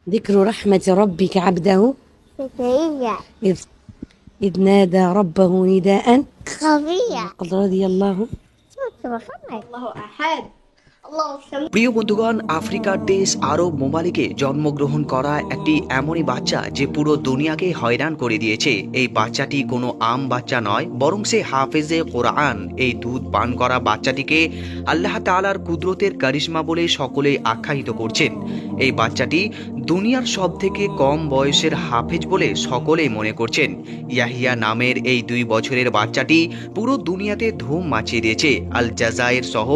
ذكر رحمة ربك عبده زكريا إذ إذ نادى ربه نداء خفيا قل رضي الله الله أحد الله الصمد প্রিয় বন্ধুগণ, আফ্রিকার দেশ আরব মোমালিকে জন্মগ্রহণ করা একটি এমনই বাচ্চা যে পুরো দুনিয়াকে হয়রান করে দিয়েছে। এই বাচ্চাটি কোনো আম বাচ্চা নয়, বরং সে হাফেজে কোরআন। এই দুধ পান করা বাচ্চাটিকে আল্লাহ তাআলার কুদরতের কারিশমা বলে সকলেই আখ্যায়িত করছেন। এই বাচ্চাটি দুনিয়ার সব থেকে কম বয়সের হাফেজ বলে সকলেই মনে করছেন। ইয়াহিয়া নামের এই 2 বছরের বাচ্চাটি পুরো দুনিয়াতে ধুম মাচিয়ে দিয়েছে। আল জাজায়ের সহ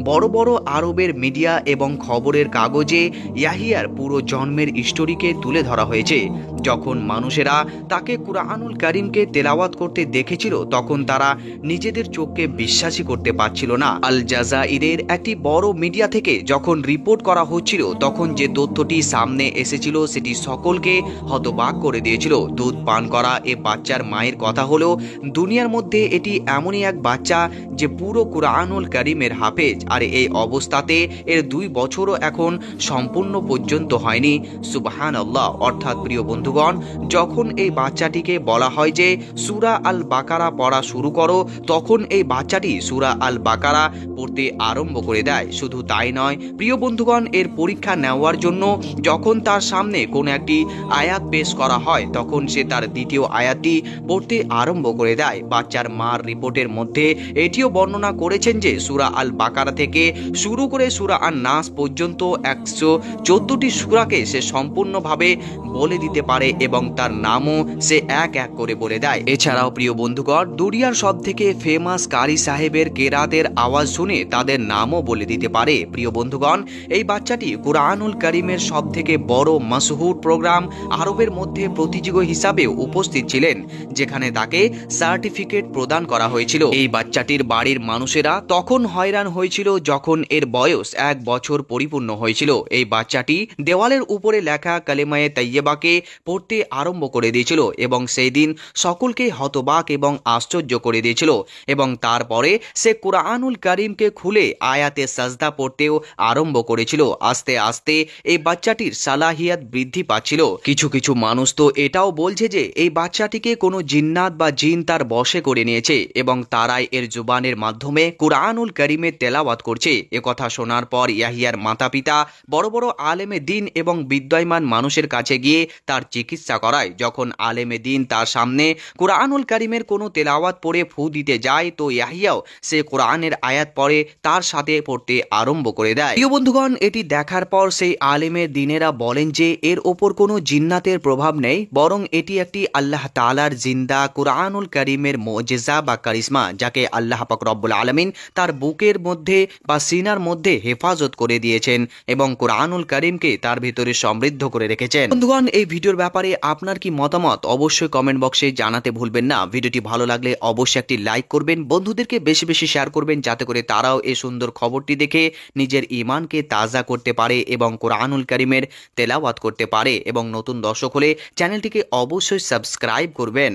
বড় বড় আরবের মিডিয়া এবং খবরের কাগজে ইয়াহিয়ার পুরো জন্মের স্টোরিকে তুলে ধরা হয়েছে। যখন মানুষেরা তাকে কুরআনুল কারীমকে তেলাওয়াত করতে দেখেছিল, তখন তারা নিজেদের চোখকে বিশ্বাসই করতে পারছিল না। আল জাজাইরের একটি বড় মিডিয়া থেকে যখন রিপোর্ট করা হচ্ছিল, তখন যে তথ্যটি সামনে এসেছিল সেটি সকলকে হতবাক করে দিয়েছিল। দুধ পান করা এ বাচ্চার মায়ের কথা হলো, দুনিয়ার মধ্যে এটি এমনই এক বাচ্চা যে পুরো কুরআনুল কারীমের হাফেজ, আর এই অবস্থাতে এর 2 বছরও এখন সম্পূর্ণ পর্যন্ত হয়নি। সুবহানাল্লাহ। অর্থাৎ প্রিয় বন্ধুগণ, যখন এই বাচ্চাটিকে বলা হয় যে সূরা আল বাকারা পড়া শুরু করো, তখন এই বাচ্চাটি সূরা আল বাকারা পড়তে আরম্ভ করে দেয়। শুধু তাই নয় প্রিয় বন্ধুগণ, এর পরীক্ষা নেওয়ার জন্য যখন তার সামনে কোনো একটি আয়াত পেশ করা হয়, তখন সে তার দ্বিতীয় আয়াতটি পড়তে আরম্ভ করে দেয়। বাচ্চার মার রিপোর্টের মধ্যে এটিও বর্ণনা করেছেন যে সূরা আল বাকারা থেকে শুরু করে সূরা আন নাস পর্যন্ত 114টি সূরাকে সে সম্পূর্ণভাবে বলে দিতে পারে এবং তার নামও সে এক এক করে বলে দেয়। এছাড়াও প্রিয় বন্ধুগণ, দুনিয়ার সব থেকে ফেমাস কারি সাহেবের কেরাতের আওয়াজ শুনে তাদের নামও বলে দিতে পারে। প্রিয় বন্ধুগণ, এই বাচ্চাটি কুরআনুল কারীমের সব থেকে বড় মাশহুর প্রোগ্রাম আরবের মধ্যে প্রতিযোগী হিসাবে উপস্থিত ছিলেন, যেখানে তাকে সার্টিফিকেট প্রদান করা হয়েছিল। এই বাচ্চাটির বাড়ির মানুষেরা তখন হয়রান হয়েছিল যখন এর বয়স 1 বছর পরিপূর্ণ হয়েছিল। এই বাচ্চাটি দেওয়ালের উপরে লেখা কালেমায়ে তাইয়্যিবাকে পড়তে আরম্ভ করে দিয়েছিল এবং সেই দিন সকলকে হতবাক এবং আশ্চর্য করে দিয়েছিল। এবং তারপরে সে কুরআনুল কারীমকে খুলে আয়াতে সাজদা পড়তেও আরম্ভ করেছিল। আস্তে আস্তে এই বাচ্চাটির সালাহিয়াত বৃদ্ধি পাচ্ছিল। কিছু কিছু মানুষ তো এটাও বলছে যে এই বাচ্চাটিকে কোনো জিন্নাত বা জিন তার বশে করে নিয়েছে এবং তারাই এর জুবানের মাধ্যমে কুরআনুল কারীমের তেলাওয়াত করছে। একথা শোনার পর ইয়াহিয়ার মাতাপিতা বড় বড় আলেমে দ্বীন এবং বিদ্যমান মানুষের কাছে গিয়ে তার চিকিৎসা করায়। যখন আলেমে দ্বীন তার সামনে কুরআনুল কারীমের কোনো তেলাওয়াত পড়ে ফু দিতে যায়, তো ইয়াহিয়াও সে কোরআনের আয়াত পড়ে তার সাথে পড়তে আরম্ভ করে দেয়। প্রিয় বন্ধুগণ, এটি দেখার পর সেই আলেমে দ্বীনেরা বলেন যে এর ওপর কোনো জিন্নাতের প্রভাব নেই, বরং এটি একটি আল্লাহ তাআলার জিন্দা কুরআনুল কারীমের মুজিজা বা কারিশমা, যাকে আল্লাহ পাক রব্বুল আলামিন তার বুকের মধ্যে বা সিনার মধ্যে হেফাজত করে দিয়েছেন এবং কুরআনুল কারীমকে তার ভিতরে সমৃদ্ধ করে রেখেছেন। বন্ধুগণ, এই ভিডিওর ব্যাপারে আপনার কি মতামত অবশ্যই কমেন্ট বক্সে জানাতে ভুলবেন না। ভিডিওটি ভালো লাগলে অবশ্যই একটি লাইক করবেন, বন্ধুদেরকে বেশি বেশি শেয়ার করবেন, যাতে করে তারাও এই সুন্দর খবরটি দেখে নিজের ঈমানকে তাজা করতে পারে এবং কুরআনুল কারীমের তেলাওয়াত করতে পারে। এবং নতুন দর্শক হলে চ্যানেলটিকে অবশ্যই সাবস্ক্রাইব করবেন।